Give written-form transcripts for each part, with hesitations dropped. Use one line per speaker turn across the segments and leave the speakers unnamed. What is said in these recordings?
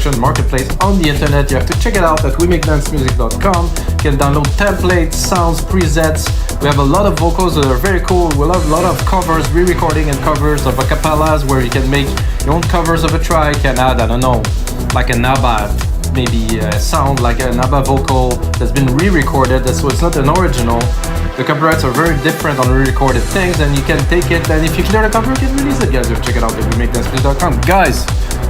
production marketplace on the internet. You have to check it out at wemakdancemusic.com. You can download templates, sounds, presets. We have a lot of vocals that are very cool. We have a lot of covers, re-recording and covers of acapellas where you can make your own covers of a track. You can add, I don't know, like an ABBA, maybe sound like an ABBA vocal that's been re-recorded, so it's not an original. The copyrights are very different on re-recorded things, and you can take it, and if you clear the copyright, you can release it, guys. Check it out at wemakdancemusic.com. Guys,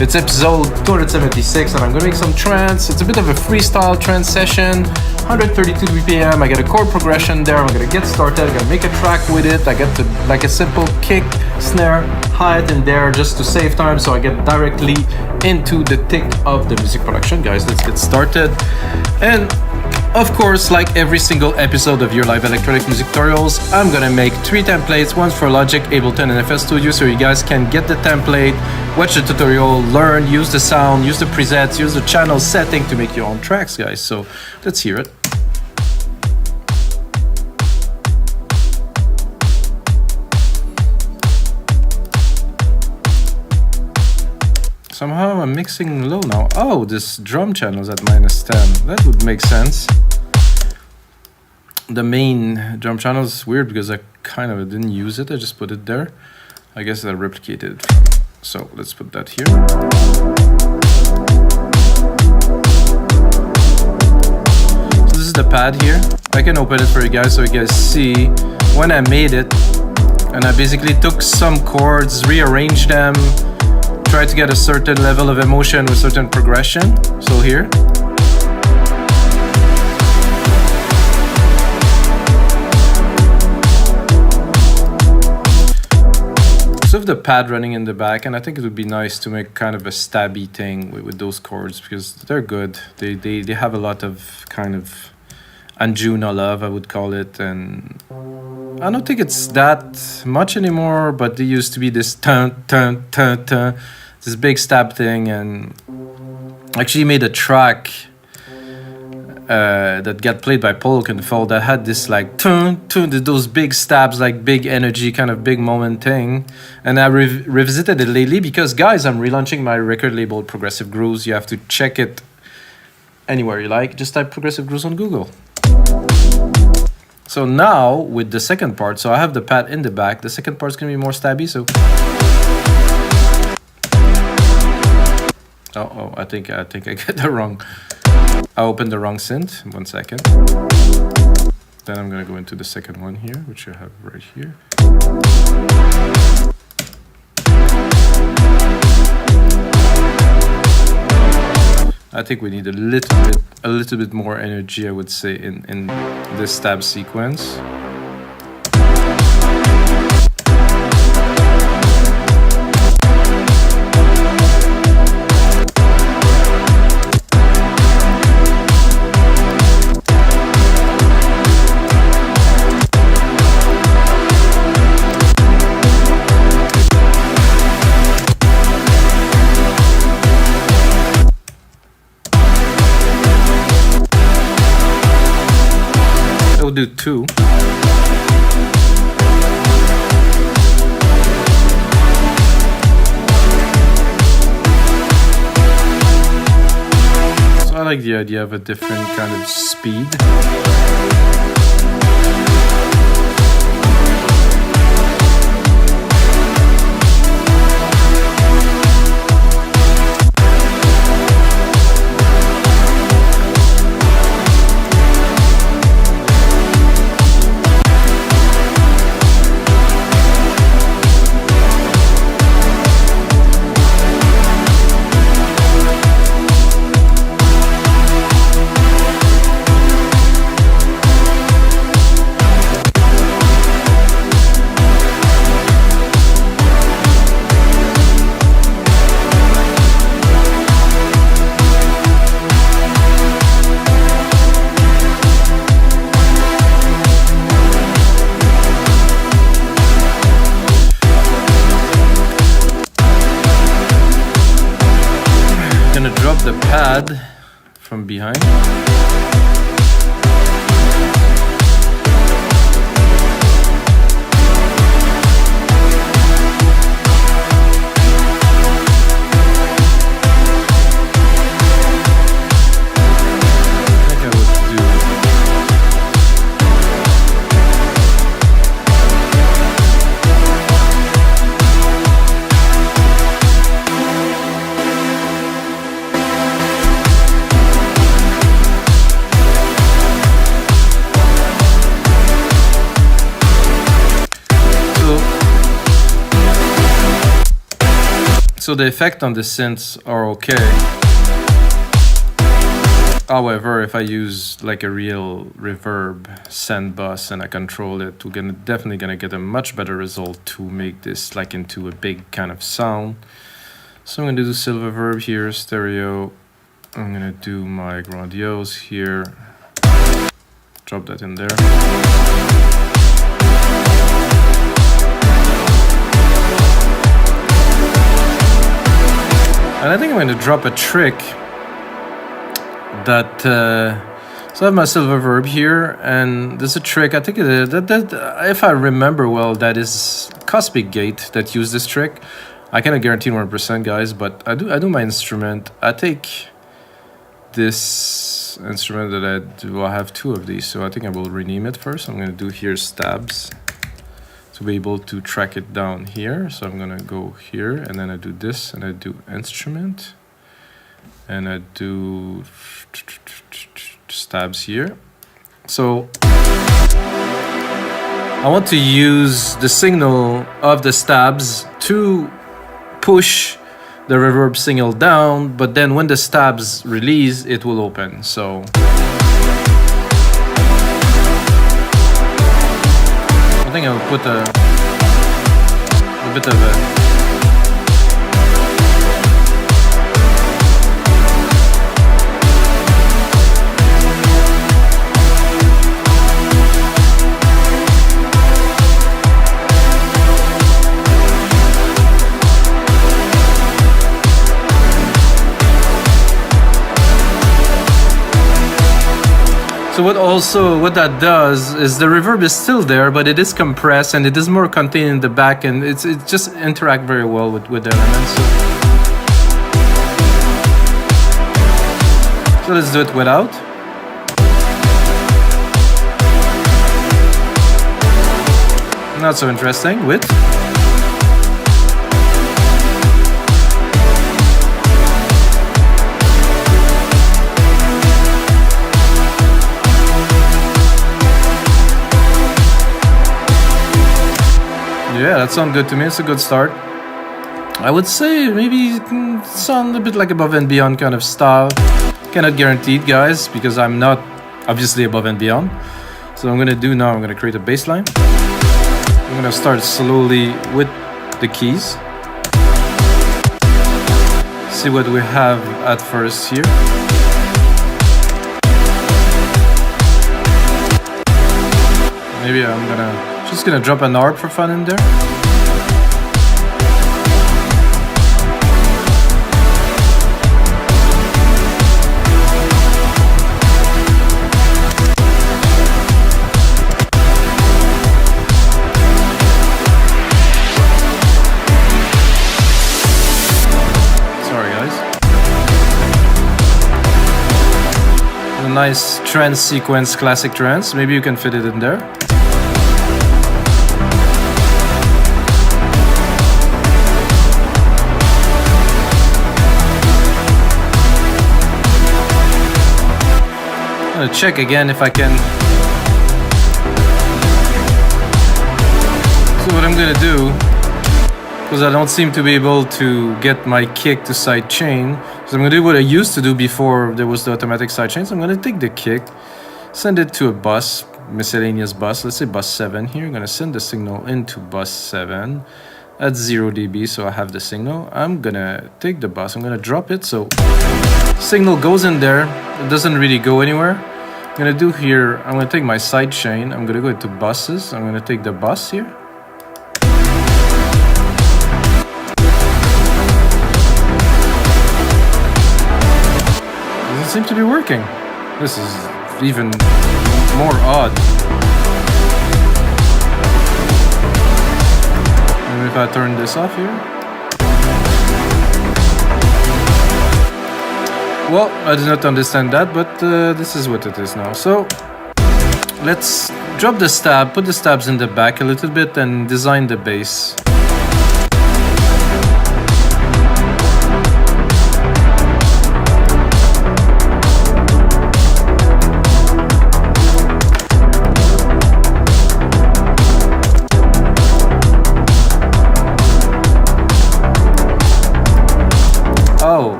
it's episode 276, and I'm gonna make some trance. It's a bit of a freestyle trance session, 132 BPM. I get a chord progression there. I'm gonna get started. I'm gonna make a track with it. I get like a simple kick, snare, hi-hat in there just to save time, so I get directly into the thick of the music production. Guys, let's get started. And of course, like every single episode of your live electronic music tutorials, I'm gonna make 3 templates, one for Logic, Ableton, and FL Studio, so you guys can get the template, watch the tutorial, learn, use the sound, use the presets, use the channel setting to make your own tracks, guys. So let's hear it. Somehow I'm mixing low now. Oh, this drum channel is at -10. That would make sense. The main drum channel is weird because I kind of didn't use it. I just put it there. I guess I replicated it. So let's put that here. So this is the pad here. I can open it for you guys so you guys see when I made it. And I basically took some chords, rearranged them, try to get a certain level of emotion with certain progression. So here. So with the pad running in the back, and I think it would be nice to make kind of a stabby thing with those chords because they're good. They have a lot of kind of Anjuna love, I would call it, and I don't think it's that much anymore, but they used to be this this big stab thing, and I actually made a track that got played by Polk and Fall that had this like those big stabs, like big energy, kind of big moment thing. And I revisited it lately because, guys, I'm relaunching my record label Progressive Grooves. You have to check it anywhere you like. Just type Progressive Grooves on Google. So now with the second part, so I have the pad in the back. The second part's gonna be more stabby, so. Oh, I think I get that wrong. I opened the wrong synth. 1 second. Then I'm gonna go into the second one here, which I have right here. I think we need a little bit more energy, I would say, in this stab sequence. Do 2. So I like the idea of a different kind of speed. The pad from behind. So the effect on the synths are okay. However, if I use like a real reverb send bus and I control it, we're definitely gonna get a much better result to make this like into a big kind of sound. So I'm gonna do silver verb here, stereo. I'm gonna do my grandiose here. Drop that in there. And I think I'm going to drop a trick that, so I have my silver verb here, and there's a trick, I think that if I remember well, that is Cosmic Gate that used this trick. I cannot guarantee 100%, guys, but I do my instrument. I take this instrument that I do, I have two of these, so I think I will rename it first. I'm going to do here stabs to be able to track it down here. So I'm going to go here, and then I do this, and I do instrument, and I do stabs here. So I want to use the signal of the stabs to push the reverb signal down, but then when the stabs release, it will open. So I think I'll put a bit of a So what that does is the reverb is still there, but it is compressed and it is more contained in the back, and it just interact very well with the elements. So let's do it without. Not so interesting. With. Yeah, that sounds good to me. It's a good start. I would say maybe it can sound a bit like Above and Beyond kind of style. Cannot guarantee it, guys, because I'm not obviously Above and Beyond. So what I'm gonna do now, I'm gonna create a bass line. I'm gonna start slowly with the keys. See what we have at first here. Maybe I'm just gonna drop an ARP for fun in there. Sorry, guys. A nice trance sequence, classic trance. Maybe you can fit it in there. I'm gonna check again if I can. So what I'm gonna do, because I don't seem to be able to get my kick to sidechain, so I'm gonna do what I used to do before there was the automatic sidechain. So I'm gonna take the kick, send it to a bus, miscellaneous bus, let's say bus 7 here. I'm gonna send the signal into bus 7 at 0 dB, so I have the signal. I'm gonna take the bus, I'm gonna drop it, so signal goes in there. It doesn't really go anywhere. I'm gonna do here, I'm gonna take my side chain, I'm gonna go into buses, I'm gonna take the bus here. Doesn't seem to be working. This is even more odd. Maybe if I turn this off here. Well, I did not understand that, but this is what it is now. So let's drop the stab, put the stabs in the back a little bit, and design the bass.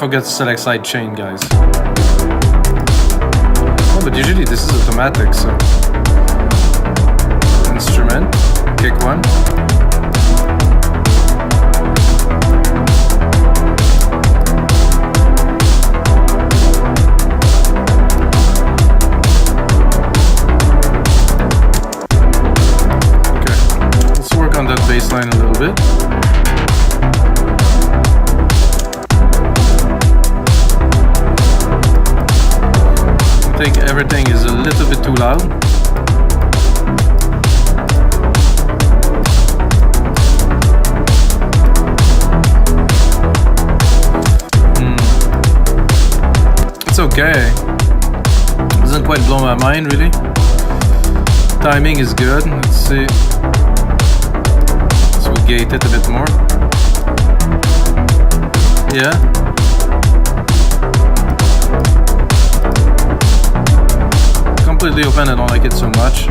forget to select side chain, guys. Oh, but usually this is automatic, so. Instrument, kick one. On that bass line a little bit. I think everything is a little bit too loud. It's okay. Doesn't quite blow my mind really. Timing is good. Let's see. Gate it a bit more. Yeah. Completely open, I don't like it so much.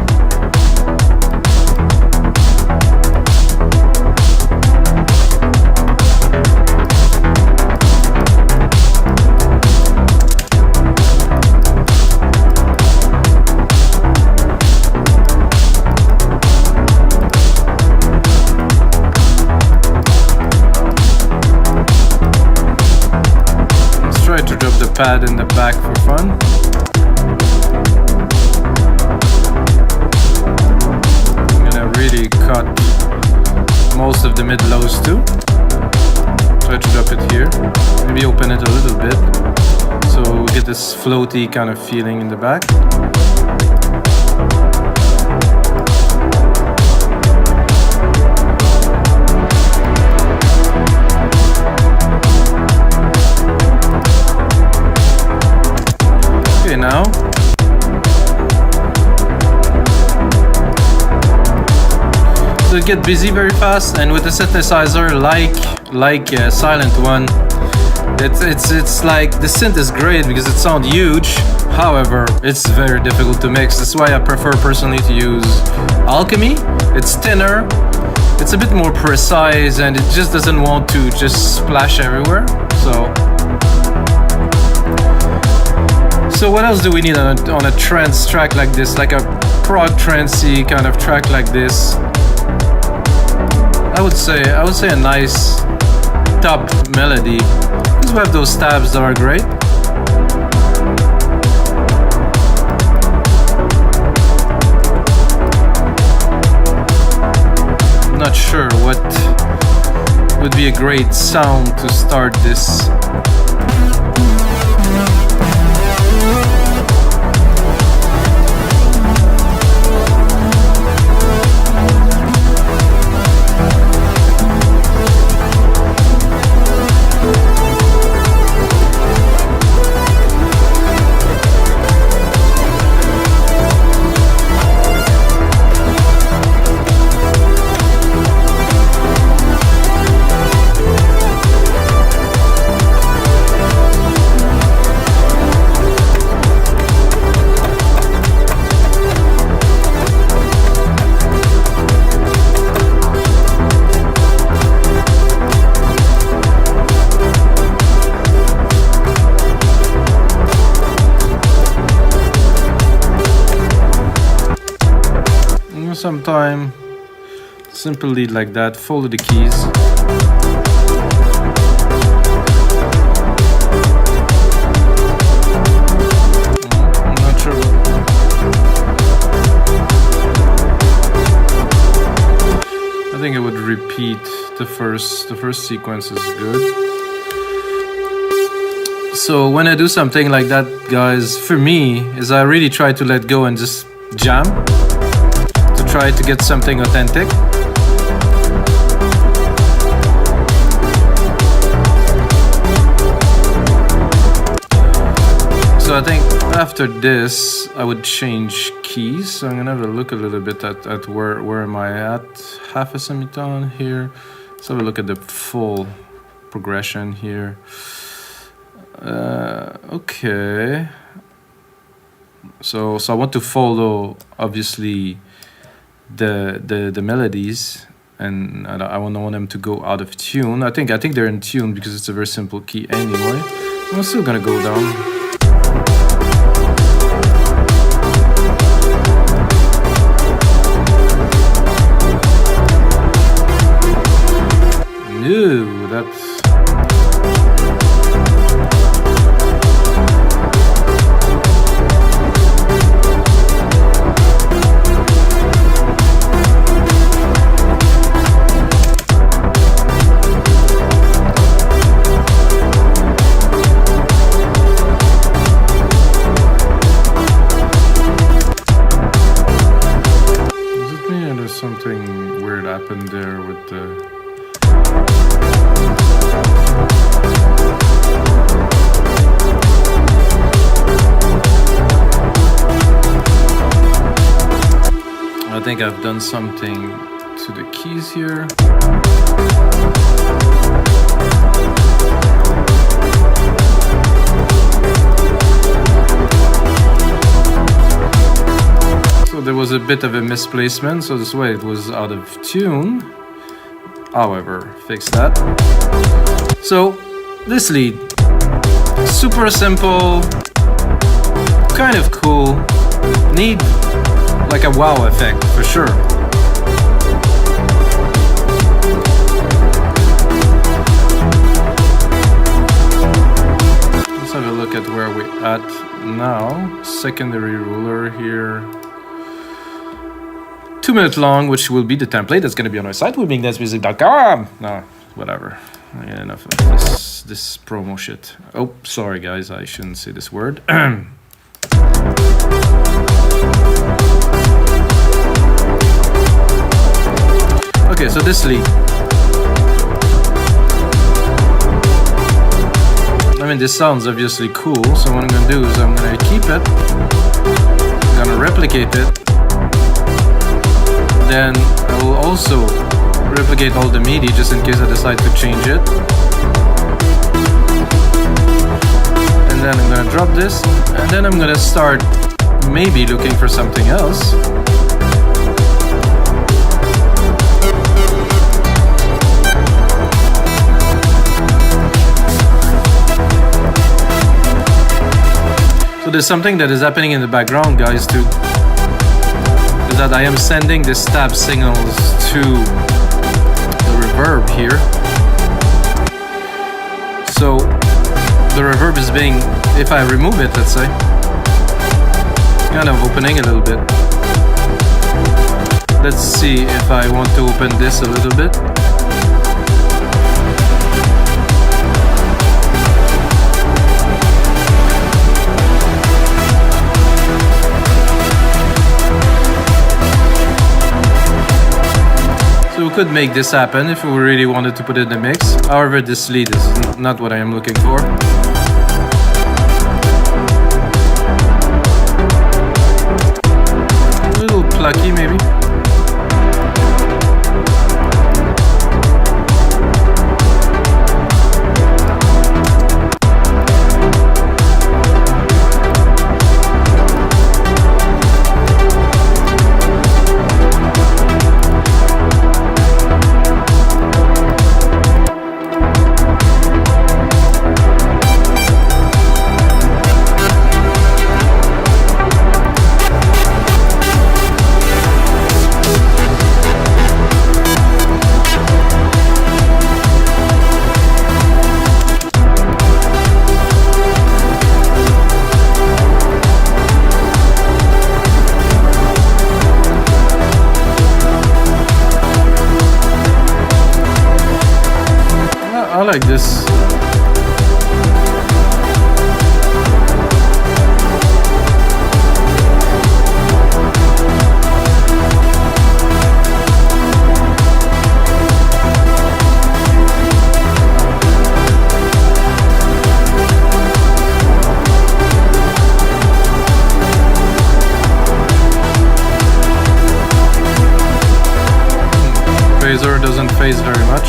Pad in the back for fun. I'm gonna really cut most of the mid lows too. Try to drop it here. Maybe open it a little bit so we get this floaty kind of feeling in the back. Now so it gets busy very fast, and with the synthesizer like Silent One, it's like the synth is great because it sounds huge. However, it's very difficult to mix. That's why I prefer personally to use Alchemy. It's thinner, it's a bit more precise, and it just doesn't want to just splash everywhere. So what else do we need on a trance track like this, like a prog trancey kind of track like this? I would say a nice top melody, because we have those stabs that are great. I'm not sure what would be a great sound to start this. Sometime simple lead like that, follow the keys. I'm not sure. I think I would repeat the first sequence is good. So when I do something like that, guys, for me is I really try to let go and just jam. Try to get something authentic. So I think after this I would change keys. So I'm gonna have a look a little bit at where am I at. Half a semitone here. Let's have a look at the full progression here. Okay. So I want to follow obviously the melodies, and I don't want them to go out of tune. I think they're in tune because it's a very simple key anyway. I'm still gonna go down. No, that's... Something weird happened there with the... I think I've done something to the keys here. So there was a bit of a misplacement, so this way it was out of tune. However, fix that. So this lead, super simple, kind of cool, need like a wow effect for sure. Let's have a look at where we're at now. Secondary ruler here. 2 minutes long, which will be the template that's going to be on our site, wimikdancemusic.com. No, whatever. I get enough of this promo shit. Oh, sorry guys, I shouldn't say this word. Okay, so this lead. I mean, this sounds obviously cool, so what I'm going to do is I'm going to keep it. I'm going to replicate it. Then I will also replicate all the MIDI just in case I decide to change it. And then I'm gonna drop this, and then I'm gonna start maybe looking for something else. So there's something that is happening in the background, guys, too. That I am sending the stab signals to the reverb here. So the reverb is being, if I remove it, let's say, kind of opening a little bit. Let's see if I want to open this a little bit. So we could make this happen if we really wanted to put it in the mix. However, this lead is not what I am looking for. A little plucky maybe. I like this. Phaser doesn't phase very much.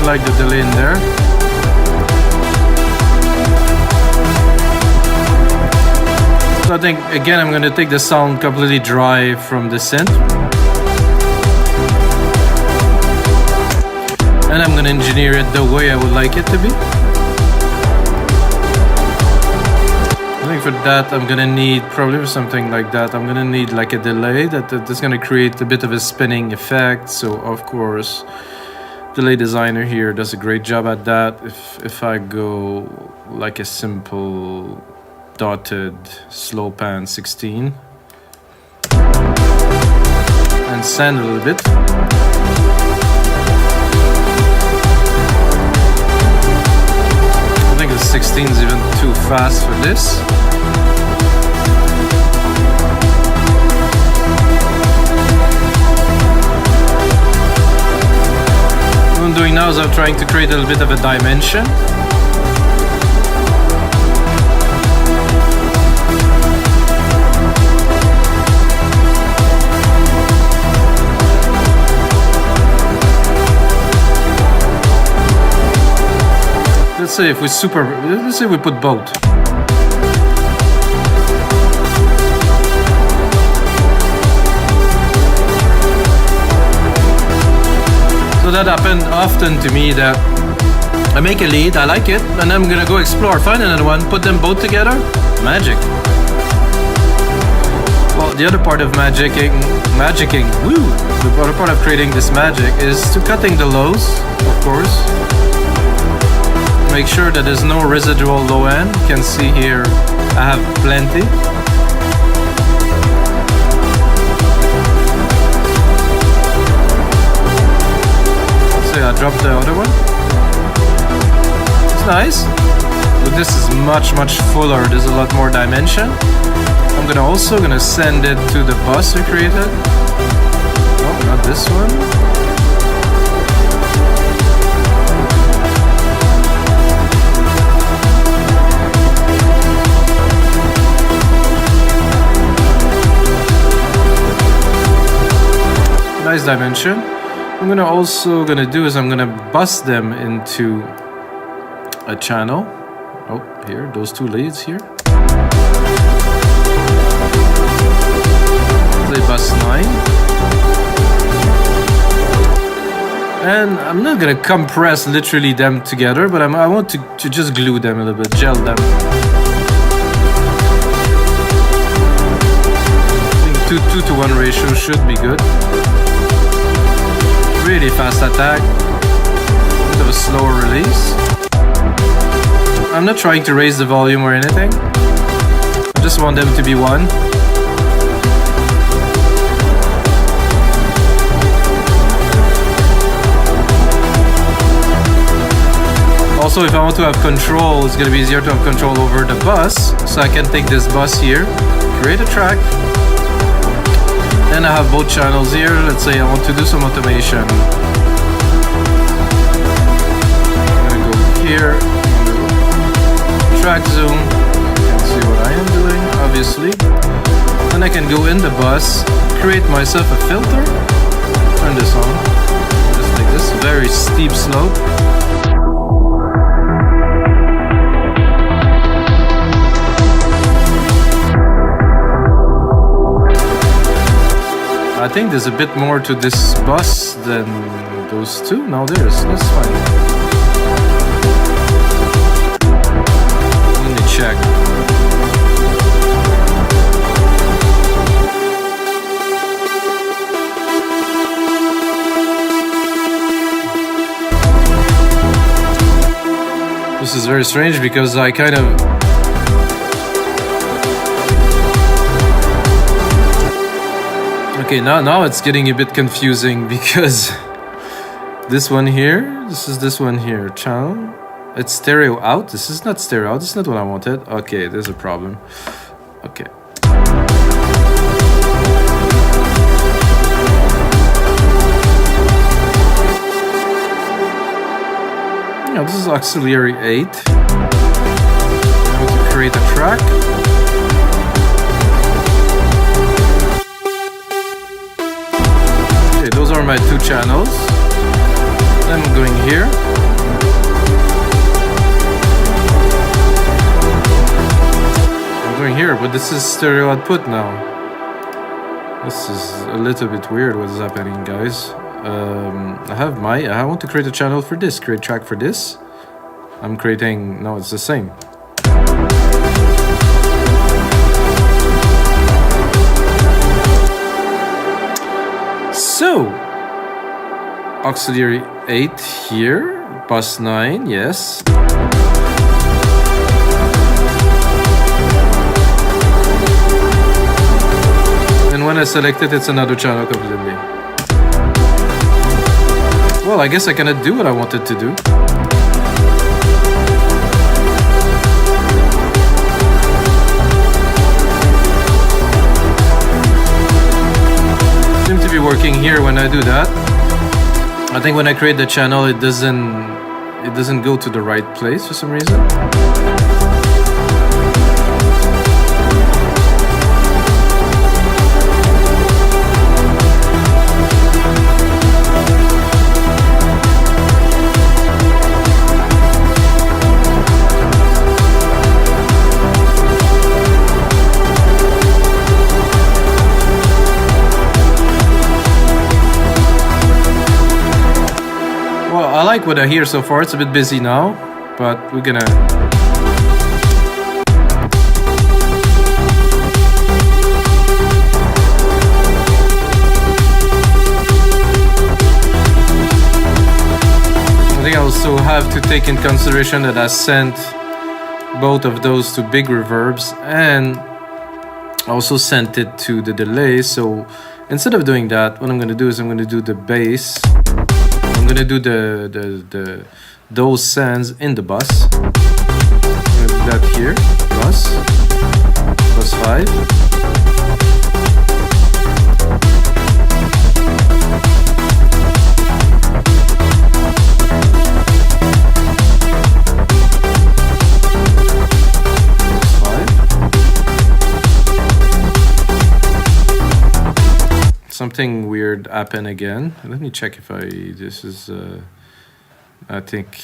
Like the delay in there. So So I think, again, I'm gonna take the sound completely dry from the synth. And I'm gonna engineer it the way I would like it to be. I think for that, I'm gonna need, probably for something like that, I'm gonna need like a delay that's gonna create a bit of a spinning effect. So of course, delay designer here does a great job at that. If I go like a simple dotted slow pan 16 and sand a little bit. I think the 16 is even too fast for this. What I'm doing now is I'm trying to create a little bit of a dimension. Let's say if let's say we put both. So that happened often to me, that I make a lead, I like it, and I'm gonna go explore, find another one, put them both together, magic. Well, the other part of magicking, the other part of creating this magic is to cutting the lows, of course. Make sure that there's no residual low end. You can see here I have plenty. So I dropped the other one. It's nice, but this is much fuller. There's a lot more dimension. I'm also gonna send it to the bus we created. Oh, not this one. Nice dimension. I'm gonna do is I'm gonna bus them into a channel. Oh, here, those two leads here. Play Bassline. And I'm not gonna compress literally them together, but I want to just glue them a little bit, gel them. I think 2:1 ratio should be good. Really fast attack, a bit of a slower release. I'm not trying to raise the volume or anything. I just want them to be one. Also, if I want to have control, it's going to be easier to have control over the bus. So I can take this bus here, create a track. Then I have both channels here. Let's say I want to do some automation. I'm gonna go here, track zoom. You can see what I am doing, obviously. Then I can go in the bus, create myself a filter, turn this on, just like this, very steep slope. I think there's a bit more to this bus than those two. No, there's. That's fine. Let me check. This is very strange because I kind of... Okay, now it's getting a bit confusing because this one here, this one here, channel, it's stereo out. This is not stereo out. This is not what I wanted. Okay, there's a problem. Okay. Yeah, this is auxiliary 8. I want to create a track. Those are my two channels. Then I'm going here. I'm going here with this is stereo output now. This is a little bit weird what's happening, guys. I want to create a channel for this, create track for this. I'm creating, no, it's the same. So, auxiliary 8 here, Bassline, yes. And when I select it, it's another channel completely. Well, I guess I cannot do what I wanted to do. Seems to be working here when I do that. I think when I create the channel, it doesn't go to the right place for some reason. I like what I hear so far. It's a bit busy now, but we're gonna... I think I also have to take in consideration that I sent both of those to big reverbs, and I also sent it to the delay. So instead of doing that, what I'm gonna do is I'm gonna do the bass. I'm gonna do those sends in the bus. I'm gonna do that here. Bus 5. Something weird happened again. Let me check if this is, I think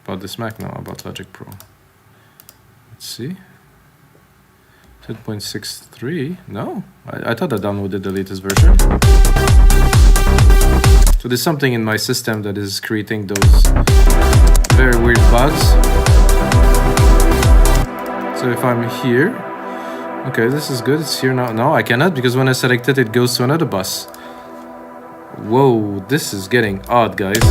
about this Mac now, about Logic Pro. Let's see. 10.63, no, I thought I downloaded the latest version. So there's something in my system that is creating those very weird bugs. So if I'm here, okay, this is good. It's here now. No, I cannot, because when I select it, it goes to another bus. Whoa, this is getting odd, guys.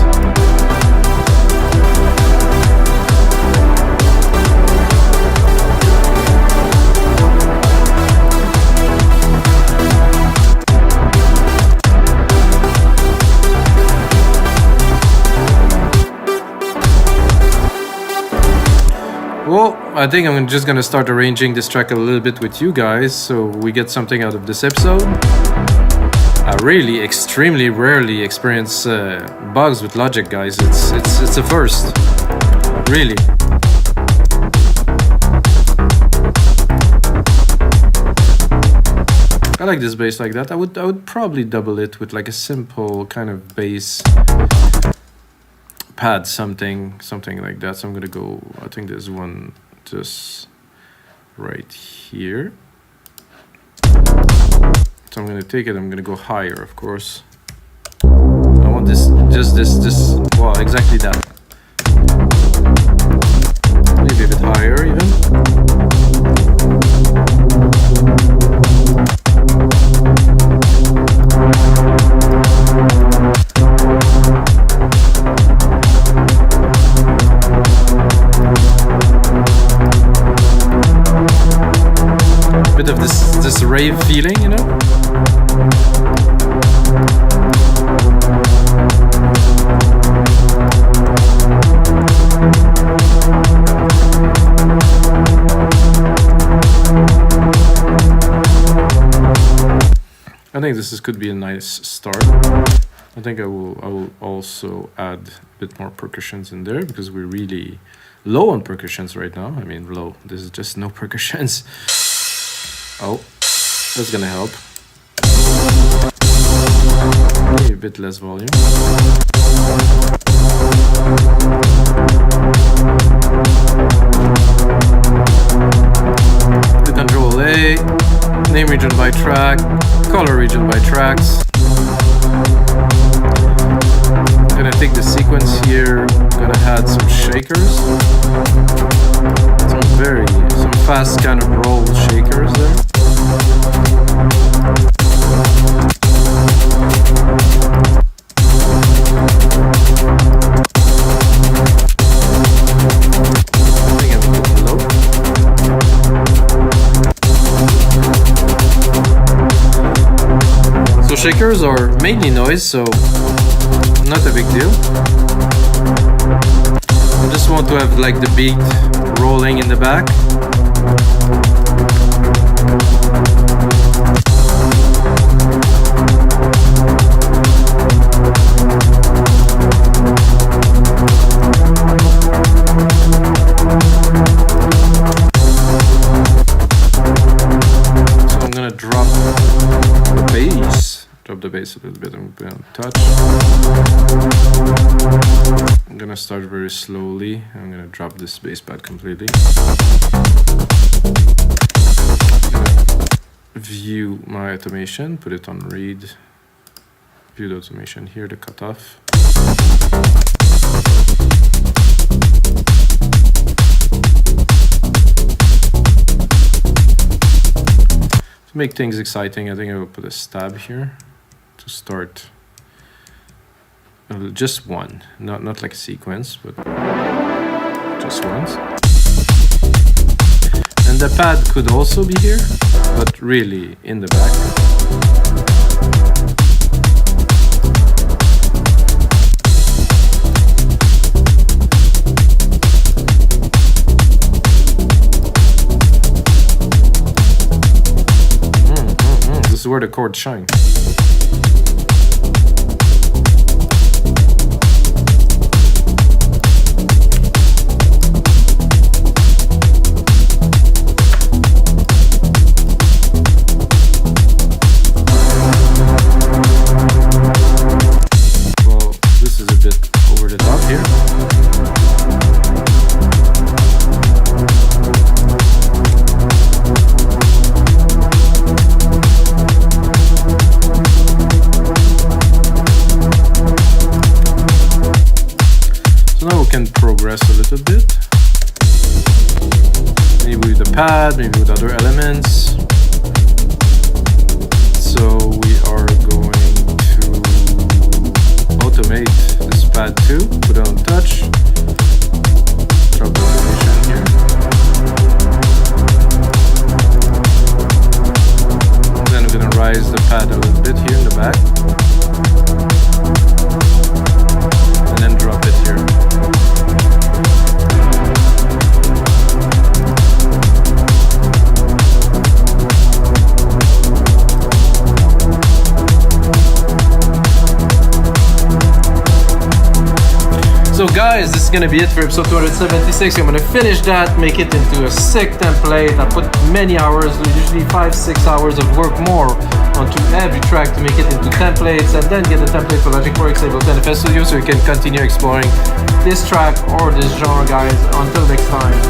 Well, I think I'm just gonna start arranging this track a little bit with you guys, so we get something out of this episode. I really, extremely rarely experience bugs with Logic, guys. It's a first, really. I like this bass like that. I would probably double it with like a simple kind of bass pad, something like that. So I'm gonna go, I think there's one just right here. So I'm gonna take it, I'm gonna go higher, of course. I want this, this, well, exactly that. Maybe a bit higher even. Bit of this rave feeling, you know? I think this could be a nice start. I think I will also add a bit more percussions in there, because we're really low on percussions right now. I mean, low. This is just no percussions. Oh, that's gonna help. Maybe a bit less volume. The control track, color region by tracks. I'm gonna take the sequence here, gonna add some shakers. Some fast kind of roll shakers there. So shakers are mainly noise, so not a big deal. I just want to have like the beat rolling in the back. So I'm gonna drop the bass. Drop the bass a little bit. I'm gonna touch. I'm gonna start very slowly. I'm gonna drop this bass pad completely. View my automation, put it on read. View the automation here, the cutoff. To make things exciting, I think I will put a stab here to start. Just one, not like a sequence, but just once. And the pad could also be here, but really in the back. This is where the chords shine. Progress a little bit, maybe with the pad, maybe with other elements. So we are going to automate this pad too, put it on touch, drop the automation here. And then I'm gonna rise the pad a little bit here in the back, and then drop it here. So guys, this is gonna be it for episode 276. I'm gonna finish that, make it into a sick template. I put many hours, usually 5-6 hours of work more onto every track to make it into templates, and then get the template for Logic Works, Ableton, FL Studio, so you can continue exploring this track or this genre, guys. Until next time.